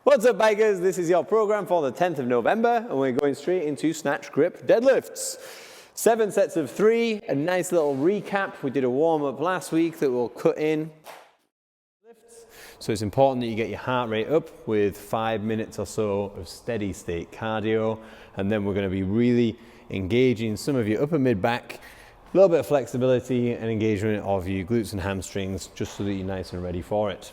What's up, bikers? This is your program for the 10th of November, and we're going straight into snatch grip deadlifts. 7 sets of 3, a nice little recap. We did a warm-up last week that we'll cut in. So it's important that you get your heart rate up with 5 minutes or so of steady state cardio, and then we're going to be really engaging some of your upper mid-back, a little bit of flexibility and engagement of your glutes and hamstrings, just so that you're nice and ready for it.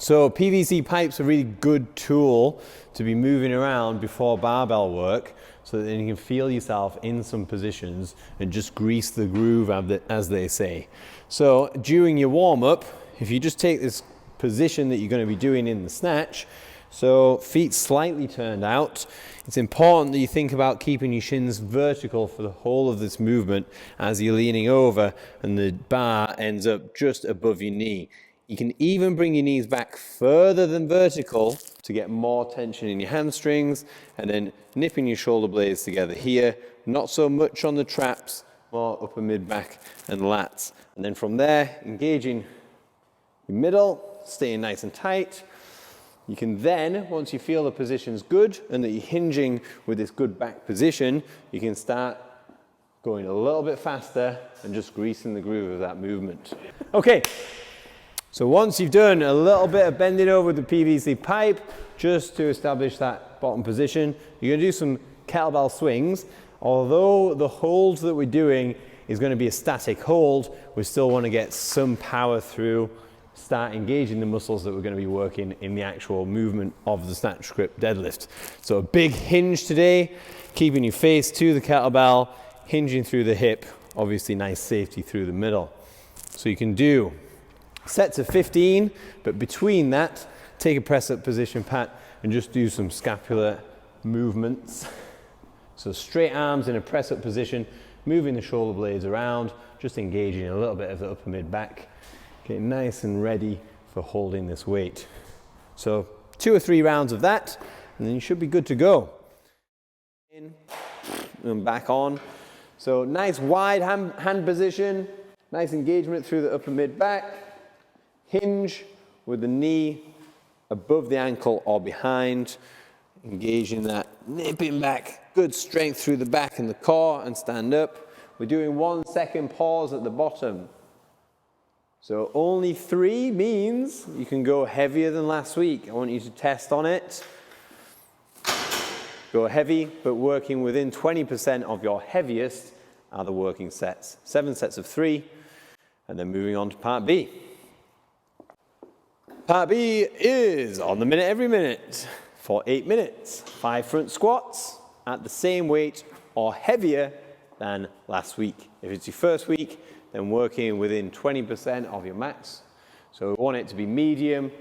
So PVC pipe's a really good tool to be moving around before barbell work, so that then you can feel yourself in some positions and just grease the groove, as they say. So during your warm-up, if you just take this position that you're going to be doing in the snatch, so feet slightly turned out, it's important that you think about keeping your shins vertical for the whole of this movement as you're leaning over and the bar ends up just above your knee. You can even bring your knees back further than vertical to get more tension in your hamstrings, and then nipping your shoulder blades together here, not so much on the traps, more upper mid-back and lats. And then from there, engaging your middle, staying nice and tight. You can then, once you feel the position's good and that you're hinging with this good back position, you can start going a little bit faster and just greasing the groove of that movement. Okay. So once you've done a little bit of bending over with the PVC pipe, just to establish that bottom position, you're going to do some kettlebell swings. Although the hold that we're doing is going to be a static hold, we still want to get some power through, start engaging the muscles that we're going to be working in the actual movement of the snatch grip deadlift. So a big hinge today, keeping your face to the kettlebell, hinging through the hip, obviously nice safety through the middle. So you can do sets of 15, but between that, take a press up position, Pat, and just do some scapular movements. So straight arms in a press up position, moving the shoulder blades around, just engaging a little bit of the upper mid back, getting nice and ready for holding this weight. So 2 or 3 rounds of that, and then you should be good to go. In and back on. So nice wide hand position, nice engagement through the upper mid back. Hinge with the knee above the ankle or behind, engaging that, nipping back, good strength through the back and the core, and stand up. We're doing 1 second pause at the bottom. So only 3 means you can go heavier than last week. I want you to test on it. Go heavy, but working within 20% of your heaviest are the working sets. 7 sets of 3, and then moving on to part B. Part B is on the minute every minute for 8 minutes. 5 front squats at the same weight or heavier than last week. If it's your first week, then working within 20% of your max. So we want it to be medium,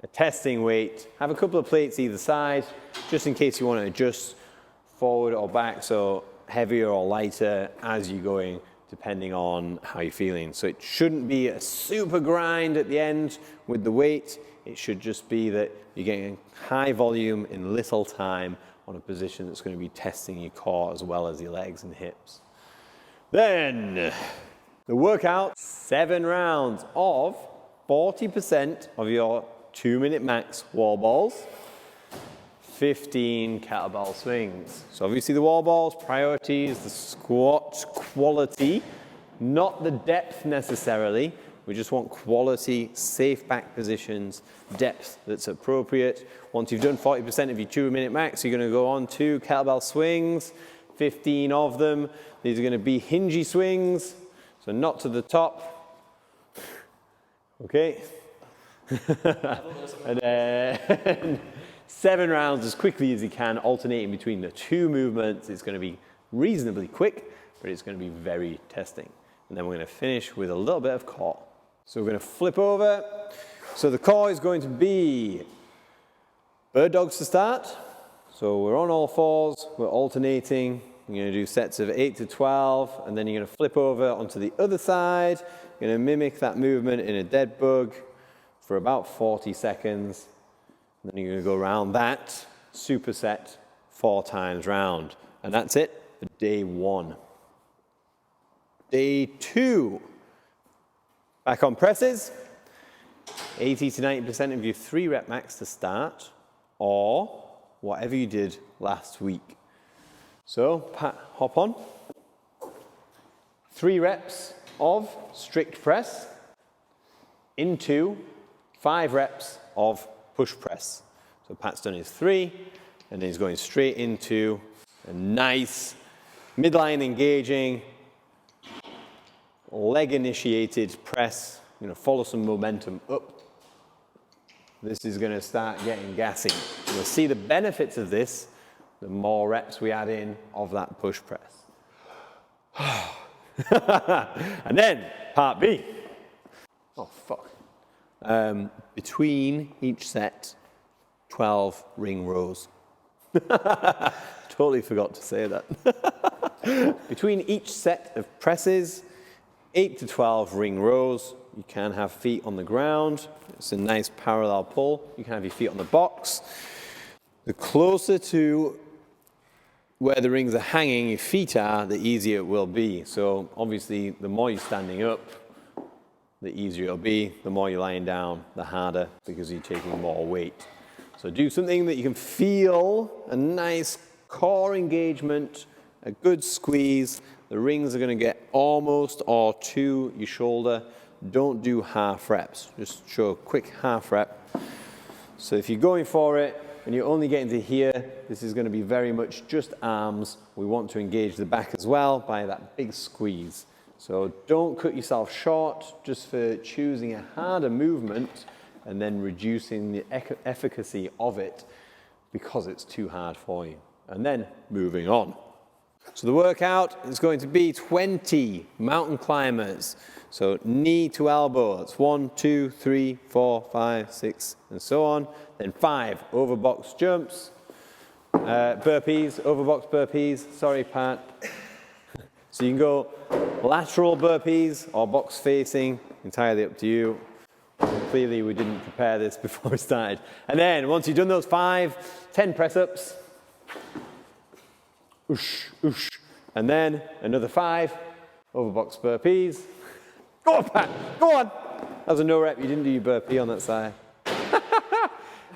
a testing weight. Have a couple of plates either side, just in case you want to adjust forward or back, so heavier or lighter as you're going, depending on how you're feeling. So it shouldn't be a super grind at the end with the weight. It should just be that you're getting high volume in little time on a position that's going to be testing your core as well as your legs and hips. Then the workout, 7 rounds of 40% of your 2-minute max wall balls, 15 kettlebell swings. So obviously the wall balls, priority is the squat quality, not the depth necessarily. We just want quality, safe back positions, depth that's appropriate. Once you've done 40% of your 2-minute max, you're going to go on to kettlebell swings, 15 of them. These are going to be hingy swings, so not to the top. Okay. And then 7 rounds as quickly as you can, alternating between the 2 movements. It's going to be reasonably quick, but it's going to be very testing. And then we're going to finish with a little bit of core. So we're going to flip over. So the core is going to be bird dogs to start. So we're on all fours, we're alternating. You're going to do sets of 8 to 12, and then you're going to flip over onto the other side. You're going to mimic that movement in a dead bug for about 40 seconds. And then you're going to go around that superset 4 times round. And that's it for day 1. Day 2. Back on presses. 80 to 90% of your 3 rep max to start, or whatever you did last week. So, Pat, hop on. 3 reps of strict press into 5 reps of push press. So Pat's done his 3, and then he's going straight into a nice midline engaging, leg initiated press. Follow some momentum up. This is going to start getting gassy. You'll see the benefits of this the more reps we add in of that push press. And then part B. Oh, fuck. Between each set, 12 ring rows. Totally forgot to say that. Between each set of presses, 8 to 12 ring rows. You can have feet on the ground. It's a nice parallel pull. You can have your feet on the box. The closer to where the rings are hanging, your feet are, the easier it will be. So obviously, the more you're standing up, the easier it'll be. The more you're lying down, the harder, because you're taking more weight. So do something that you can feel, a nice core engagement, a good squeeze. The rings are going to get almost or to your shoulder. Don't do half reps. Just show a quick half rep. So if you're going for it and you're only getting to here, this is going to be very much just arms. We want to engage the back as well by that big squeeze. So don't cut yourself short just for choosing a harder movement and then reducing the efficacy of it because it's too hard for you. And then moving on. So the workout is going to be 20 mountain climbers. So knee to elbow. That's 1, 2, 3, 4, 5, 6, and so on. Then 5 overbox jumps, burpees, overbox burpees. Sorry, Pat. So you can go lateral burpees or box facing, entirely up to you. Clearly, we didn't prepare this before we started. And then once you've done those 5, 10 press-ups. Oosh, oosh. And then another 5 overbox burpees. Go on, Pat, go on. That was a no rep, you didn't do your burpee on that side.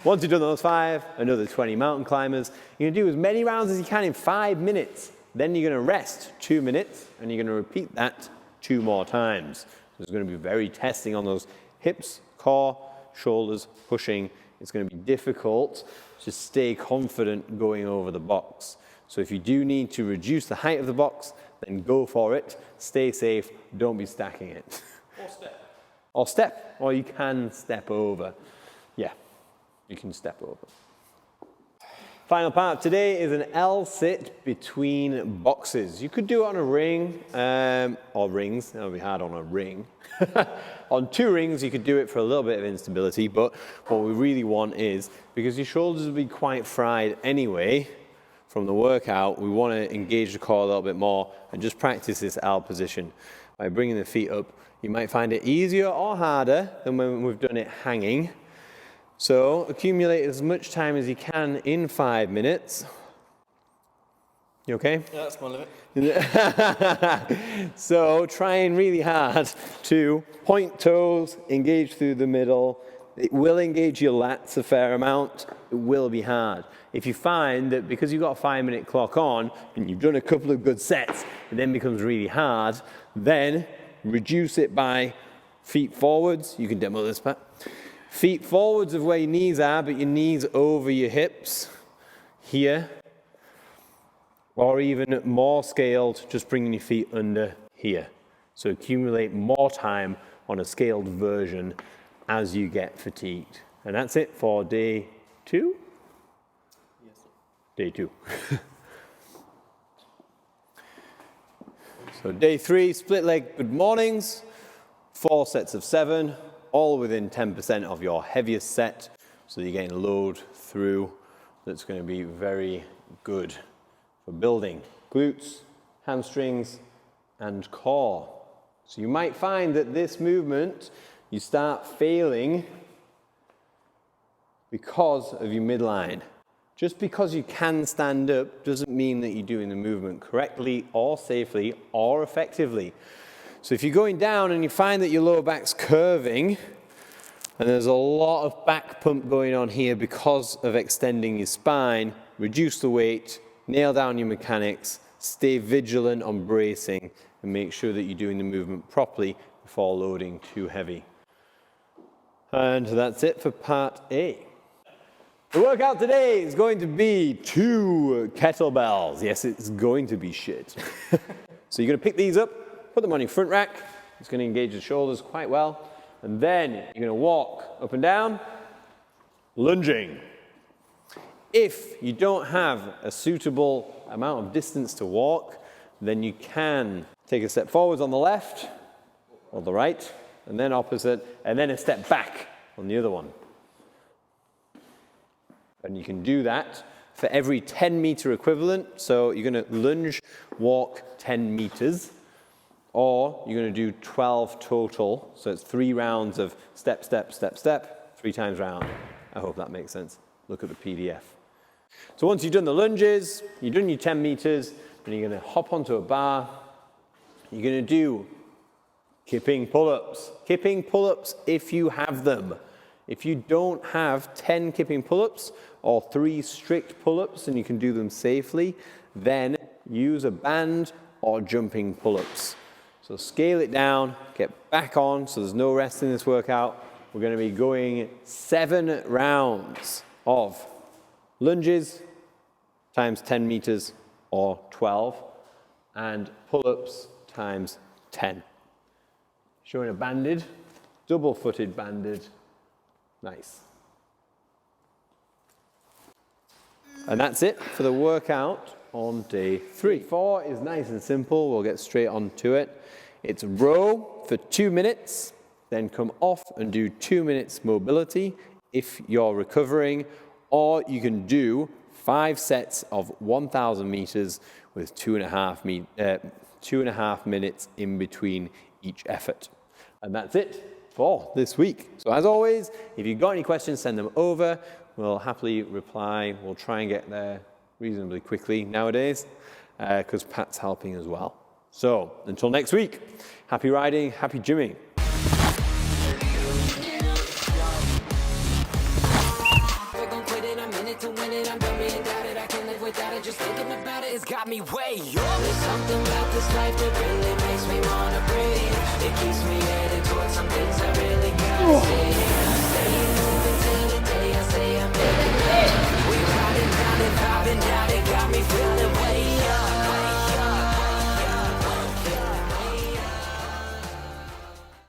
Once you've done those 5, another 20 mountain climbers. You're gonna do as many rounds as you can in 5 minutes. Then you're gonna rest 2 minutes, and you're gonna repeat that 2 more times. There's gonna be very testing on those hips, core, shoulders, pushing. It's gonna be difficult to stay confident going over the box. So if you do need to reduce the height of the box, then go for it. Stay safe, don't be stacking it. Or step. Or step, or you can step over. Yeah, you can step over. Final part of today is an L-sit between boxes. You could do it on a ring, or rings, that would be hard on a ring. On 2 rings, you could do it for a little bit of instability, but what we really want is, because your shoulders will be quite fried anyway, from the workout, we want to engage the core a little bit more and just practice this L position. By bringing the feet up, you might find it easier or harder than when we've done it hanging. So accumulate as much time as you can in 5 minutes. You okay? Yeah, that's my limit. So trying really hard to point toes, engage through the middle. It will engage your lats a fair amount. It will be hard. If you find that because you've got a 5-minute clock on and you've done a couple of good sets, it then becomes really hard, then reduce it by feet forwards. You can demo this, Pat. Feet forwards of where your knees are, but your knees over your hips here. Or even more scaled, just bringing your feet under here. So accumulate more time on a scaled version as you get fatigued. And that's it for day 2? Yes. Day 2. So day 3, split leg good mornings, 4 sets of 7, all within 10% of your heaviest set. So you're getting a load through that's going to be very good for building glutes, hamstrings, and core. So you might find that this movement, you start failing because of your midline. Just because you can stand up doesn't mean that you're doing the movement correctly or safely or effectively. So if you're going down and you find that your lower back's curving, And there's a lot of back pump going on here because of extending your spine. Reduce the weight, nail down your mechanics, stay vigilant on bracing, and make sure that you're doing the movement properly before loading too heavy. And that's it for part A. The workout today is going to be 2 kettlebells. Yes, it's going to be shit. So you're going to pick these up, put them on your front rack. It's going to engage the shoulders quite well. And then you're going to walk up and down, lunging. If you don't have a suitable amount of distance to walk, then you can take a step forwards on the left or the right, and then opposite, and then a step back on the other one. And you can do that for every 10-meter equivalent. So you're going to lunge, walk 10 meters, or you're going to do 12 total. So it's 3 rounds of step, step, step, step, 3 times round. I hope that makes sense. Look at the PDF. So once you've done the lunges, you've done your 10 meters, then you're going to hop onto a bar. You're going to do kipping pull-ups. Kipping pull-ups if you have them. If you don't have 10 kipping pull-ups or 3 strict pull-ups and you can do them safely, then use a band or jumping pull-ups. So scale it down, get back on, so there's no rest in this workout. We're going to be going 7 rounds of lunges times 10 meters or 12, and pull-ups times 10. Showing a banded, double-footed banded. Nice. And that's it for the workout on day 3. 4 is nice and simple. We'll get straight on to it. It's row for 2 minutes, then come off and do 2 minutes mobility if you're recovering, or you can do 5 sets of 1,000 meters with 2.5 minutes in between each effort. And that's it for this week. So as always, if you've got any questions, send them over. We'll happily reply. We'll try and get there reasonably quickly nowadays because Pat's helping as well. So until next week, happy riding, happy gymming. Just thinking about it, it's got me way up. There's something about this life that really makes me wanna breathe. It keeps me headed towards something